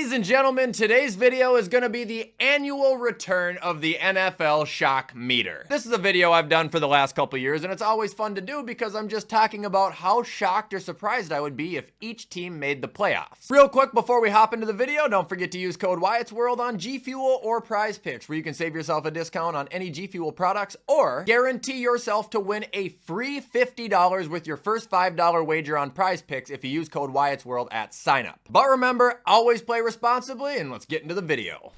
Ladies and gentlemen, today's video is going to be the annual return of the NFL Shock Meter. This is a video I've done for the last couple years, and it's always fun to do because I'm just talking about how shocked or surprised I would be if each team made the playoffs. Real quick before we hop into the video, don't forget to use code WyattzWorld on G Fuel or Prize Picks, where you can save yourself a discount on any G Fuel products or guarantee yourself to win a free $50 with your first $5 wager on Prize Picks if you use code WyattzWorld at sign up. But remember, always play responsibly, and let's get into the video.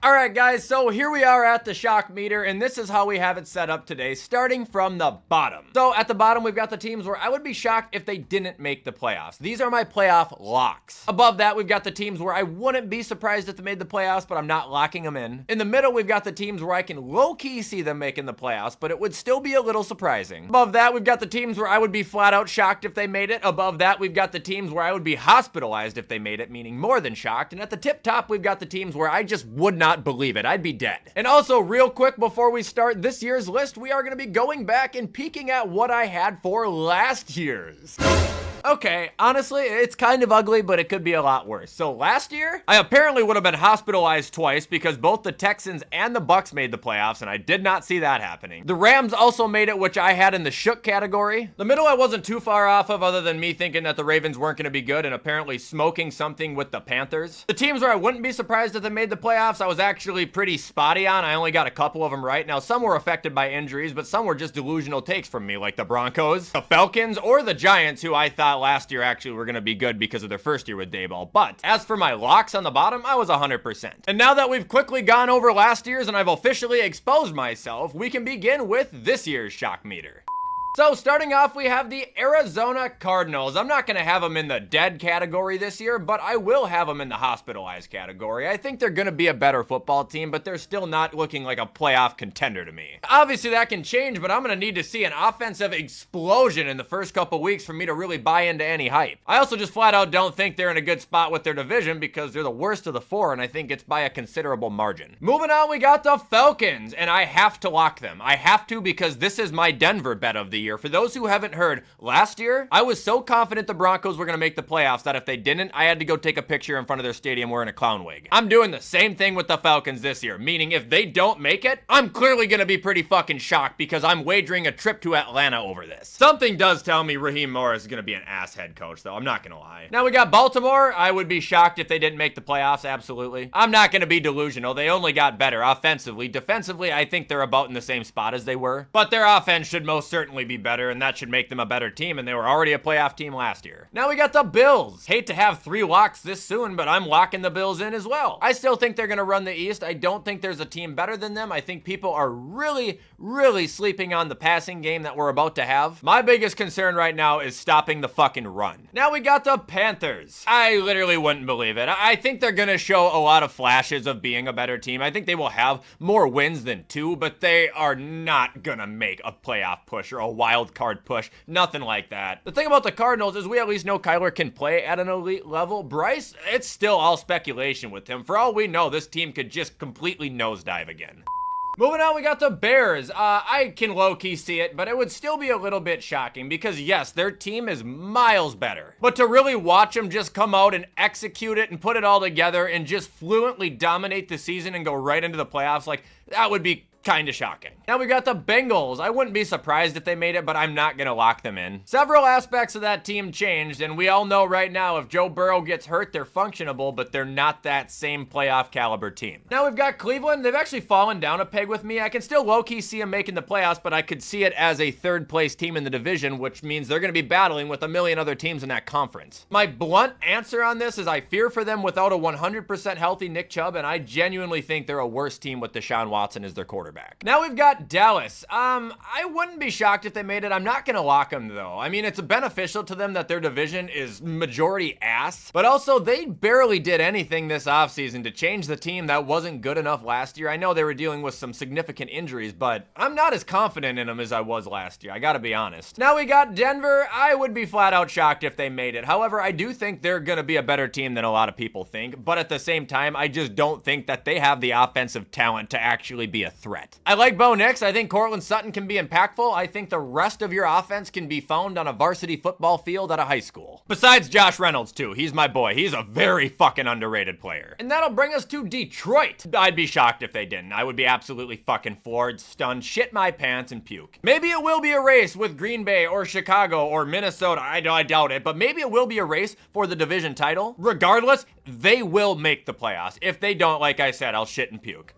Alright guys, so here we are at the shock meter, and this is how we have it set up today, starting from the bottom. So at the bottom, we've got the teams where I would be shocked if they didn't make the playoffs. These are my playoff locks. Above that, we've got the teams where I wouldn't be surprised if they made the playoffs, but I'm not locking them in. In the middle, we've got the teams where I can low-key see them making the playoffs, but it would still be a little surprising. Above that, we've got the teams where I would be flat out shocked if they made it. Above that, we've got the teams where I would be hospitalized if they made it, meaning more than shocked. And at the tip top, we've got the teams where I just would not believe it. I'd be dead. And also, real quick before we start this year's list, we are going to be going back and peeking at what I had for last year's. Okay, honestly, it's kind of ugly, but it could be a lot worse. So last year, I apparently would have been hospitalized twice because both the Texans and the Bucks made the playoffs, and I did not see that happening. The Rams also made it, which I had in the shook category. The middle I wasn't too far off of, other than me thinking that the Ravens weren't going to be good and apparently smoking something with the Panthers. The teams where I wouldn't be surprised if they made the playoffs, I was actually pretty spotty on. I only got a couple of them right. Now, some were affected by injuries, but some were just delusional takes from me, like the Broncos, the Falcons, or the Giants, who I thought last year actually were going to be good because of their first year with Dayball. But as for my locks on the bottom, I was 100%. And now that we've quickly gone over last year's and I've officially exposed myself, we can begin with this year's shock meter. So starting off, we have the Arizona Cardinals. I'm not going to have them in the dead category this year, but I will have them in the hospitalized category. I think they're going to be a better football team, but they're still not looking like a playoff contender to me. Obviously, that can change, but I'm going to need to see an offensive explosion in the first couple weeks for me to really buy into any hype. I also just flat out don't think they're in a good spot with their division because they're the worst of the four, and I think it's by a considerable margin. Moving on, we got the Falcons, and I have to lock them. I have to because this is my Denver bet of the year. For those who haven't heard, last year, I was so confident the Broncos were going to make the playoffs that if they didn't, I had to go take a picture in front of their stadium wearing a clown wig. I'm doing the same thing with the Falcons this year, meaning if they don't make it, I'm clearly going to be pretty fucking shocked because I'm wagering a trip to Atlanta over this. Something does tell me Raheem Morris is going to be an ass head coach, though. I'm not going to lie. Now we got Baltimore. I would be shocked if they didn't make the playoffs, absolutely. I'm not going to be delusional. They only got better offensively. Defensively, I think they're about in the same spot as they were, but their offense should most certainly be better, and that should make them a better team, and they were already a playoff team last year. Now we got the Bills. Hate to have 3 locks this soon, but I'm locking the Bills in as well. I still think they're going to run the East. I don't think there's a team better than them. I think people are really sleeping on the passing game that we're about to have. My biggest concern right now is stopping the fucking run. Now we got the Panthers. I literally wouldn't believe it. I think they're going to show a lot of flashes of being a better team. I think they will have more wins than 2, but they are not going to make a playoff push or a wild card push. Nothing like that. The thing about the Cardinals is we at least know Kyler can play at an elite level. Bryce, it's still all speculation with him. For all we know, this team could just completely nosedive again. Moving on, we got the Bears. I can low-key see it, but it would still be a little bit shocking because, yes, their team is miles better. But to really watch them just come out and execute it and put it all together and just fluently dominate the season and go right into the playoffs, like, that would be kind of shocking. Now we got the Bengals. I wouldn't be surprised if they made it, but I'm not going to lock them in. Several aspects of that team changed, and we all know right now if Joe Burrow gets hurt, they're functionable, but they're not that same playoff caliber team. Now we've got Cleveland. They've actually fallen down a peg with me. I can still low-key see them making the playoffs, but I could see it as a third-place team in the division, which means they're going to be battling with a million other teams in that conference. My blunt answer on this is I fear for them without a 100% healthy Nick Chubb, and I genuinely think they're a worse team with Deshaun Watson as their quarterback. quarterback. Now we've got Dallas. I wouldn't be shocked if they made it. I'm not gonna lock them though. I mean, it's beneficial to them that their division is majority ass, but also they barely did anything this offseason to change the team that wasn't good enough last year. I know they were dealing with some significant injuries, but I'm not as confident in them as I was last year. I gotta be honest. Now we got Denver. I would be flat out shocked if they made it. However, I do think they're gonna be a better team than a lot of people think, but at the same time, I just don't think that they have the offensive talent to actually be a threat. I like Bo Nix. I think Cortland Sutton can be impactful. I think the rest of your offense can be found on a varsity football field at a high school. Besides Josh Reynolds too. He's my boy. He's a very fucking underrated player. And that'll bring us to Detroit. I'd be shocked if they didn't. I would be absolutely fucking floored, stunned, shit my pants, and puke. Maybe it will be a race with Green Bay or Chicago or Minnesota. I doubt it, but maybe it will be a race for the division title. Regardless, they will make the playoffs. If they don't, like I said, I'll shit and puke.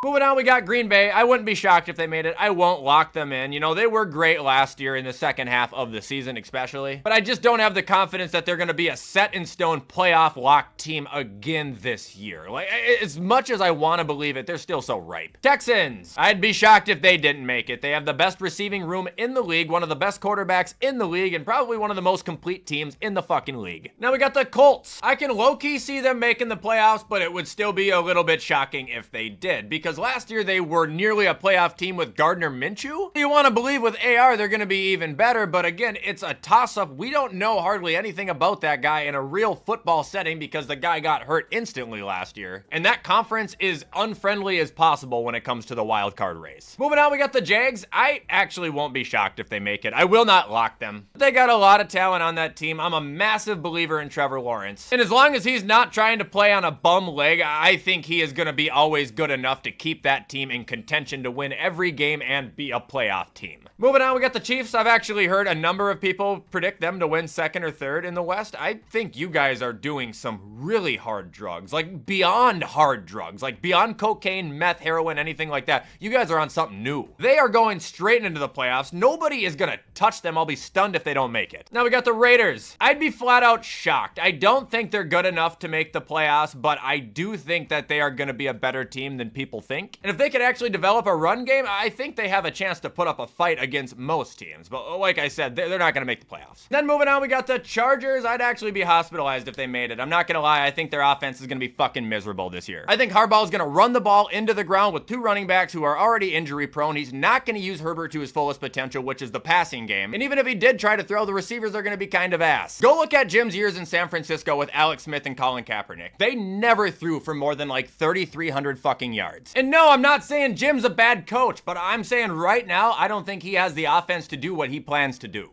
Moving on, we got Green Bay. I wouldn't be shocked if they made it. I won't lock them in. You know, they were great last year in the second half of the season especially, but I just don't have the confidence that they're going to be a set-in-stone playoff locked team again this year. Like, as much as I want to believe it, they're still so ripe. Texans. I'd be shocked if they didn't make it. They have the best receiving room in the league, one of the best quarterbacks in the league, and probably one of the most complete teams in the fucking league. Now we got the Colts. I can low-key see them making the playoffs, but it would still be a little bit shocking if they did, because last year they were nearly a playoff team with Gardner Minshew. You want to believe with AR they're going to be even better, but again, it's a toss-up. We don't know hardly anything about that guy in a real football setting because the guy got hurt instantly last year. And that conference is unfriendly as possible when it comes to the wild card race. Moving on, we got the Jags. I actually won't be shocked if they make it. I will not lock them. They got a lot of talent on that team. I'm a massive believer in Trevor Lawrence. And as long as he's not trying to play on a bum leg, I think he is going to be always good enough to keep that team in contention to win every game and be a playoff team. Moving on, we got the Chiefs. I've actually heard a number of people predict them to win second or third in the West. I think you guys are doing some really hard drugs, like beyond hard drugs, like beyond cocaine, meth, heroin, anything like that. You guys are on something new. They are going straight into the playoffs. Nobody is going to touch them. I'll be stunned if they don't make it. Now we got the Raiders. I'd be flat out shocked. I don't think they're good enough to make the playoffs, but I do think that they are going to be a better team than people think. And if they could actually develop a run game, I think they have a chance to put up a fight against most teams. But like I said, they're not going to make the playoffs. Then moving on, we got the Chargers. I'd actually be hospitalized if they made it. I'm not going to lie. I think their offense is going to be fucking miserable this year. I think Harbaugh is going to run the ball into the ground with two running backs who are already injury prone. He's not going to use Herbert to his fullest potential, which is the passing game. And even if he did try to throw, the receivers are going to be kind of ass. Go look at Jim's years in San Francisco with Alex Smith and Colin Kaepernick. They never threw for more than like 3,300 fucking yards. And no, I'm not saying Jim's a bad coach, but I'm saying right now, I don't think he has the offense to do what he plans to do.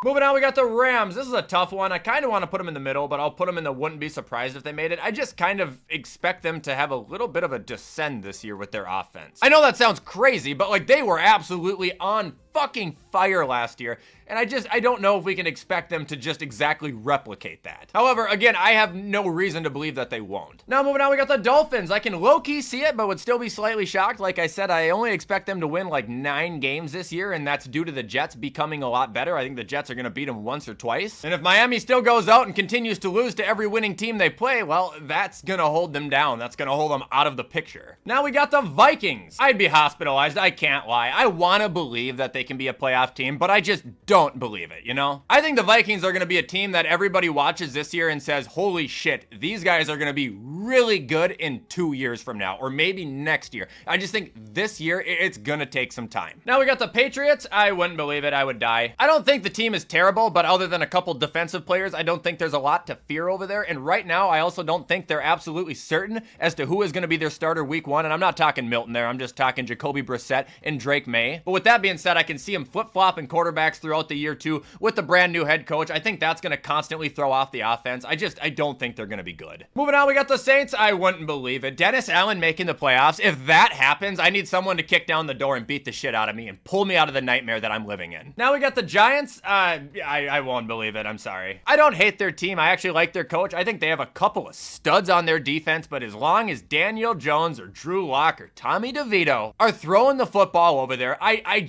Moving on, we got the Rams. This is a tough one. I kind of want to put them in the middle, but I'll put them in the wouldn't be surprised if they made it. I just kind of expect them to have a little bit of a descend this year with their offense. I know that sounds crazy, but like they were absolutely on fucking fire last year. And I don't know if we can expect them to just exactly replicate that. However, again, I have no reason to believe that they won't. Now moving on, we got the Dolphins. I can low-key see it, but would still be slightly shocked. Like I said, I only expect them to win like 9 games this year, and that's due to the Jets becoming a lot better. I think the Jets are going to beat them once or twice. And if Miami still goes out and continues to lose to every winning team they play, well, that's going to hold them down. That's going to hold them out of the picture. Now we got the Vikings. I'd be hospitalized. I can't lie. I want to believe that they can be a playoff team, but I just don't believe it, you know? I think the Vikings are going to be a team that everybody watches this year and says, holy shit, these guys are going to be really good in 2 years from now, or maybe next year. I just think this year, it's going to take some time. Now we got the Patriots. I wouldn't believe it. I would die. I don't think the team is terrible, but other than a couple defensive players, I don't think there's a lot to fear over there. And right now, I also don't think they're absolutely certain as to who is going to be their starter week 1. And I'm not talking Milton there. I'm just talking Jacoby Brissett and Drake May. But with that being said, I can see him flip-flopping quarterbacks throughout the year too with the brand new head coach. I think that's going to constantly throw off the offense. I don't think they're going to be good. Moving on, we got the Saints. I wouldn't believe it. Dennis Allen making the playoffs. If that happens, I need someone to kick down the door and beat the shit out of me and pull me out of the nightmare that I'm living in. Now we got the Giants. I won't believe it. I'm sorry. I don't hate their team. I actually like their coach. I think they have a couple of studs on their defense, but as long as Daniel Jones or Drew Lock or Tommy DeVito are throwing the football over there, I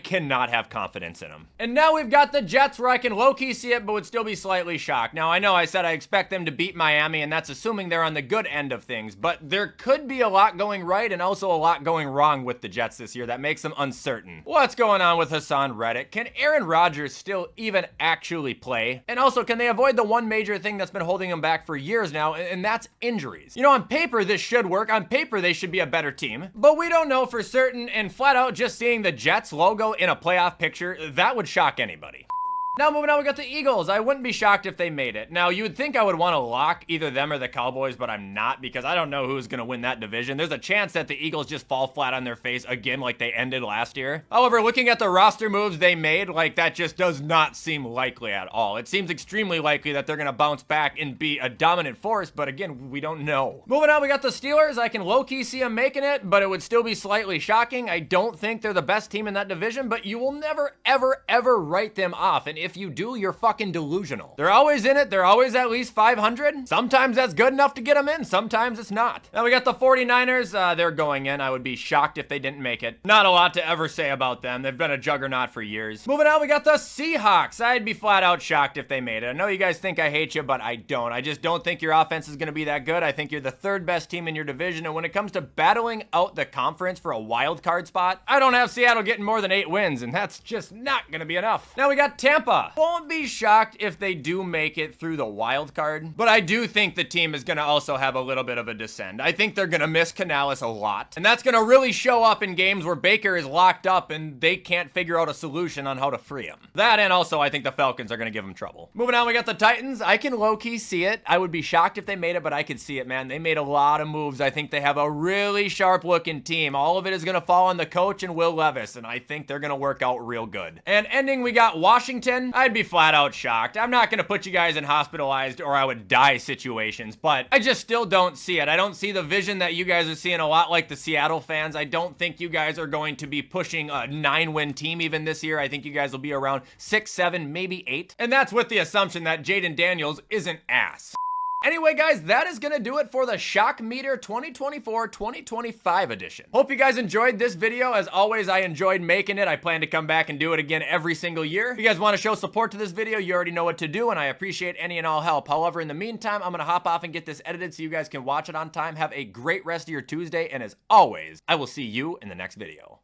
cannot have confidence in them. And now we've got the Jets, where I can low-key see it, but would still be slightly shocked. Now, I know I said I expect them to beat Miami, and that's assuming they're on the good end of things, but there could be a lot going right and also a lot going wrong with the Jets this year that makes them uncertain. What's going on with Hassan Reddick? Can Aaron Rodgers still even actually play? And also, can they avoid the one major thing that's been holding them back for years now, and that's injuries? You know, on paper, this should work. On paper, they should be a better team, but we don't know for certain, and flat out just seeing the Jets logo in a playoff picture, that would shock anybody. Now moving on, we got the Eagles. I wouldn't be shocked if they made it. Now, you would think I would want to lock either them or the Cowboys, but I'm not, because I don't know who's going to win that division. There's a chance that the Eagles just fall flat on their face again like they ended last year. However, looking at the roster moves they made, like, that just does not seem likely at all. It seems extremely likely that they're going to bounce back and be a dominant force, but again, we don't know. Moving on, we got the Steelers. I can low-key see them making it, but it would still be slightly shocking. I don't think they're the best team in that division, but you will never, ever, ever write them off, and if you do, you're fucking delusional. They're always in it. They're always at least 500. Sometimes that's good enough to get them in. Sometimes it's not. Now we got the 49ers. They're going in. I would be shocked if they didn't make it. Not a lot to ever say about them. They've been a juggernaut for years. Moving on, we got the Seahawks. I'd be flat out shocked if they made it. I know you guys think I hate you, but I don't. I just don't think your offense is going to be that good. I think you're the third best team in your division, and when it comes to battling out the conference for a wild card spot, I don't have Seattle getting more than 8 wins, and that's just not going to be enough. Now we got Tampa. Won't be shocked if they do make it through the wild card, but I do think the team is going to also have a little bit of a descend. I think they're going to miss Canales a lot, and that's going to really show up in games where Baker is locked up and they can't figure out a solution on how to free him. That, and also I think the Falcons are going to give him trouble. Moving on, we got the Titans. I can low-key see it. I would be shocked if they made it, but I could see it, man. They made a lot of moves. I think they have a really sharp-looking team. All of it is going to fall on the coach and Will Levis, and I think they're going to work out real good. And ending, we got Washington. I'd be flat out shocked. I'm not going to put you guys in hospitalized or I would die situations, but I just still don't see it. I don't see the vision that you guys are seeing, a lot like the Seattle fans. I don't think you guys are going to be pushing a 9-win team even this year. I think you guys will be around 6, 7, maybe 8. And that's with the assumption that Jaden Daniels isn't ass. Anyway, guys, that is going to do it for the Shock Meter 2024-2025 edition. Hope you guys enjoyed this video. As always, I enjoyed making it. I plan to come back and do it again every single year. If you guys want to show support to this video, you already know what to do, and I appreciate any and all help. However, in the meantime, I'm going to hop off and get this edited so you guys can watch it on time. Have a great rest of your Tuesday, and as always, I will see you in the next video.